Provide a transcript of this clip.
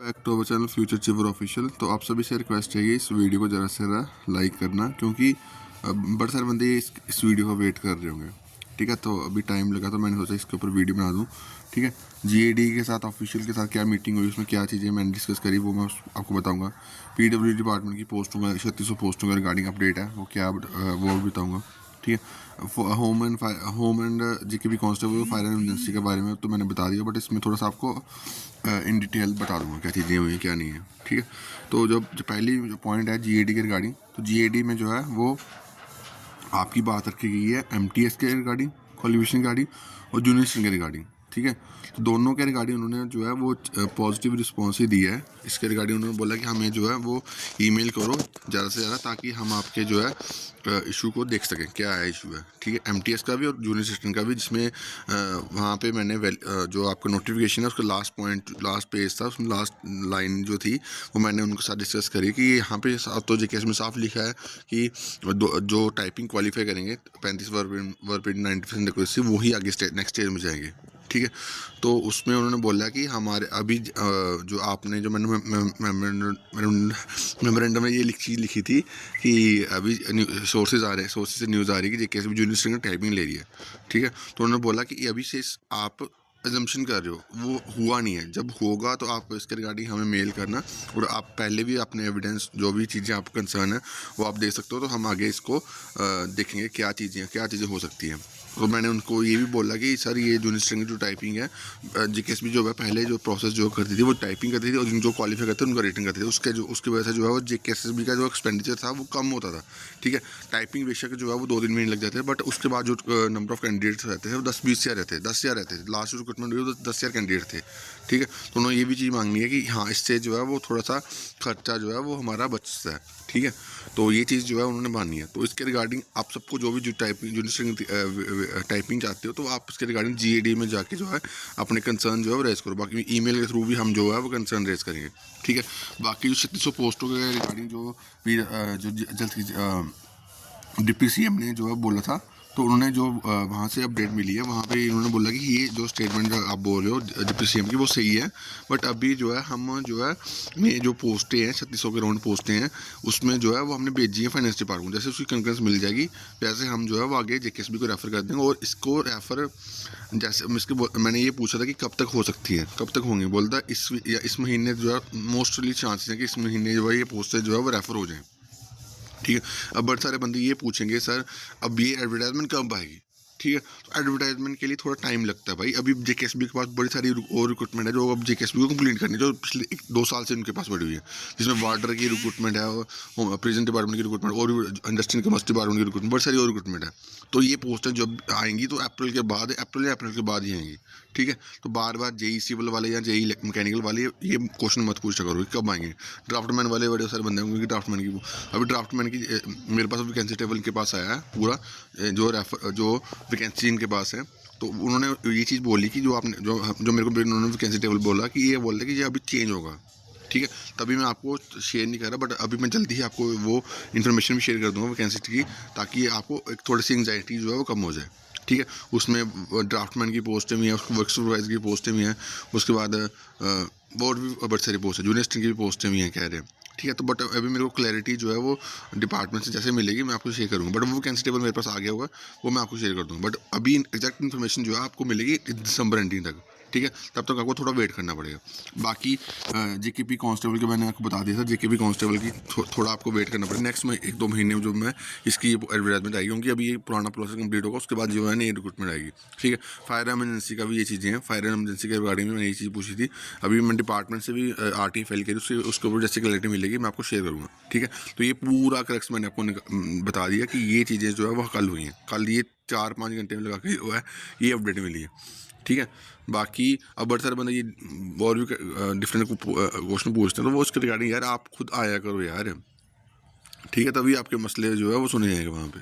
Back to our channel future चिवर official. तो आप सभी से रिक्वेस्ट चाहिए इस वीडियो को ज़रा से ज़रा लाइक करना, क्योंकि बड़े सारे बंदे इस वीडियो को वेट कर रहे होंगे। ठीक है, तो अभी टाइम लगा तो मैंने सोचा इसके ऊपर वीडियो बना दूं। ठीक है, जीएडी के साथ ऑफिशियल के साथ क्या मीटिंग हुई, उसमें क्या चीज़ें मैंने डिस्कस करी वो मैं आपको बताऊंगा। पीडब्ल्यू डिपार्टमेंट की पोस्टों का 3600 पोस्टों का रिगार्डिंग अपडेट है, वो क्या वो भी बताऊँगा। ठीक है, home and GKP constable fire and emergency के बारे में तो मैंने बता दिया, बट इसमें थोड़ा सा आपको इन डिटेल बता दूंगा क्या चीज़ें हुई क्या नहीं है। ठीक है, तो जो पहली जो पॉइंट है जीएडी के रिगार्डिंग, तो जीएडी में जो है वो आपकी बात रखी गई है एमटीएस के रिगार्डिंग, क्वालिफिकेशन रिगार्डिंग और जूनियर के रिगार्डिंग। ठीक है, तो दोनों के रिगार्डिंग उन्होंने जो है वो पॉजिटिव रिस्पॉन्स ही दिया है। इसके रिगार्डिंग उन्होंने बोला कि हमें जो है वो ईमेल करो ज़्यादा से ज़्यादा, ताकि हम आपके जो है इशू को देख सकें क्या है इशू है। ठीक है, एमटीएस का भी और जूनियर असिस्टेंट का भी, जिसमें वहाँ पे मैंने जो आपका नोटिफिकेशन है उसका लास्ट पॉइंट लास्ट पेज था, उसमें लास्ट लाइन जो थी वो मैंने उनके साथ डिस्कस करी कि यहाँ पे तो जेकेएस में साफ लिखा है कि जो टाइपिंग क्वालिफाई करेंगे 35 वर्ड 90% एक्यूरेसी, वही आगे नेक्स्ट स्टेज में जाएंगे। ठीक है, तो उसमें उन्होंने बोला कि हमारे अभी जो आपने जो मेमोरेंडम में ये चीज़ लिखी थी कि अभी सोर्सेज से न्यूज़ आ रही है कि जेकेएस भी जूनियर स्ट्रिंग टाइपिंग ले रही है। ठीक है, तो उन्होंने बोला कि अभी से आप एजम्पशन कर रहे हो, वो हुआ नहीं है। जब होगा तो आप इसके रिगार्डिंग हमें मेल करना, और आप पहले भी अपने एविडेंस जो भी चीज़ें आपको कंसर्न है वो आप दे सकते हो, तो हम आगे इसको देखेंगे क्या चीज़ें हो सकती हैं। तो मैंने उनको ये भी बोला कि सर ये जूनियर स्ट्रिंग जो टाइपिंग है, जेकेएस भी जो है पहले जो प्रोसेस जो करती थी वो टाइपिंग करती थी, और जो क्वालिफाई करते थे उनका रेटिंग करते थे, उसकी वजह से जो है वो जेकेएस का जो एक्सपेंडिचर था वो कम होता था। ठीक है, टाइपिंग बेशक जो है वो 2 दिन में ही लग जाते हैं, बट उसके बाद जो नंबर ऑफ कैंडिडेट्स रहते थे वो 10-20 रहते थे, 10,000 रहते थे। लास्ट रिक्रूटमेंट हुई तो 10,000 कैंडिडेट थे। ठीक है, तो उन्होंने ये भी चीज़ मांगनी है कि हाँ, इससे जो है वो थोड़ा सा खर्चा जो है वो हमारा बचता है। ठीक है, तो ये चीज़ जो है उन्होंने माननी है। तो इसके रिगार्डिंग आप सबको जो भी जो टाइपिंग चाहते हो, तो आप इसके रिगार्डिंग जीएडी में जाके जो है अपने कंसर्न जो है वो रेज करो। बाकी ईमेल के थ्रू भी हम जो है वो कंसर्न रेज करेंगे। ठीक है, बाकी जो 3600 पोस्टों के रिगार्डिंग जो जल्द डिप्टी सीएम ने जो है बोला था, तो उन्होंने जो वहाँ से अपडेट मिली है, वहाँ पे इन्होंने बोला कि ये जो स्टेटमेंट आप बोल रहे हो डिप्टी सीएम की वो सही है, बट अभी जो है हम जो है ये जो पोस्टें हैं 3600 के राउंड पोस्टें हैं, उसमें जो है वो हमने भेजी है फाइनेंस डिपार्टमेंट। जैसे उसकी कंकरेंस मिल जाएगी वैसे हम जो है वो आगे जेकेएसबी को रेफ़र कर देंगे। और इसको रेफ़र जैसे मैंने ये पूछा था कि कब तक हो सकती है, कब तक होंगी, बोलता इस महीने जो है मोस्टली चांसेस है कि इस महीने जो है ये पोस्टें जो है वो रेफ़र हो जाएँ। ठीक है, अब बहुत सारे बंदे ये पूछेंगे सर अब ये एडवर्टाइजमेंट कब आएगी। ठीक है, तो एडवर्टाइजमेंट के लिए थोड़ा टाइम लगता है भाई। अभी जेकेएसबी के पास बड़ी सारी और रिक्रूटमेंट है जो अब जेकेएसबी को कंप्लीट करनी है, जो पिछले 1-2 साल से उनके पास पड़ी हुई है, जिसमें वाटर की रिक्रूटमेंट है, प्रिजन डिपार्टमेंट की रिक्रूटमेंट और इंडस्ट्रियल कमर्स डिपार्टमेंट की रिक्रूटमेंट, बड़ी सारी और रिक्रूटमेंट है। तो ये पोस्टें जब आएंगी तो अप्रैल या अप्रैल के बाद ही आएंगी। ठीक है, तो बार बार जेई सिविल वाले या जेई मैकेनिकल वाले ये क्वेश्चन मत पूछा करो कि कब आएंगे। ड्राफ्टमैन वाले बड़े सारे बंदे होंगे कि ड्राफ्टमैन की अभी ड्राफ्टमैन की मेरे पास वैकेंसी टेबल इनके पास आया है पूरा, जो वैकेंसी इनके पास है। तो उन्होंने ये चीज़ बोली कि जो आपने जो मेरे को उन्होंने वैकेंसी टेबल बोला कि ये बोल रहे कि ये अभी चेंज होगा। ठीक है, तभी मैं आपको शेयर नहीं कर रहा, बट अभी मैं जल्दी ही आपको वो इन्फॉर्मेशन भी शेयर कर दूंगा वैकेंसी की, ताकि आपको एक थोड़ी सी एंग्जाइटी जो है वो कम हो जाए। ठीक है, उसमें ड्राफ्टमैन की पोस्टें भी हैं, वर्क सुपरवाइजर की पोस्टें भी हैं, उसके बाद और भी बहुत सारी पोस्ट है, जूनियर असिस्टेंट की भी पोस्टें भी हैं कह रहे हैं। ठीक है, तो बट अभी मेरे को क्लैरिटी जो है वो डिपार्टमेंट से जैसे मिलेगी मैं आपको शेयर करूँगा, बट वो वैकेंसी टेबल मेरे पास आ गया हुआ है, वो मैं आपको शेयर कर दूँगा। बट अभी एग्जैक्ट इन्फॉर्मेशन जो है आपको मिलेगी दिसंबर एंडिंग तक। ठीक है, तब तक आपको थोड़ा वेट करना पड़ेगा। बाकी जेकेपी कांस्टेबल के मैंने आपको बता दिया था, जेकेपी कांस्टेबल की थोड़ा आपको वेट करना पड़ेगा। नेक्स्ट में 1-2 महीने में जो मैं इसकी एडवर्टाइजमेंट आएगी, क्योंकि अभी ये पुराना प्रोसेस कंप्लीट होगा, उसके बाद जो है नई रिक्रूटमेंट आएगी। ठीक है, फायर एमरजेंसी का भी ये चीज़ें हैं, फायर एमरजेंसी के रिगार्डिंग में मैंने ये चीज़ पूछी थी। अभी मैं डिपार्टमेंट से भी आरटीआई फाइल करी, उसके ऊपर जैसे क्लैरिटी मिलेगी मैं आपको शेयर करूँगा। ठीक है, तो ये पूरा करेक्ट मैंने आपको बता दिया कि ये चीज़ें जो है वह कल हुई हैं, कल ये 4-5 घंटे में लगा के जो है ये अपडेट मिली है। ठीक है, बाकी अब बड़े सारे बंदे ये और भी डिफरेंट क्वेश्चन पूछते हैं, तो वो उसके रिगार्डिंग यार आप खुद आया करो यार। ठीक है, तभी आपके मसले जो है वो सुने जाएंगे वहाँ पे।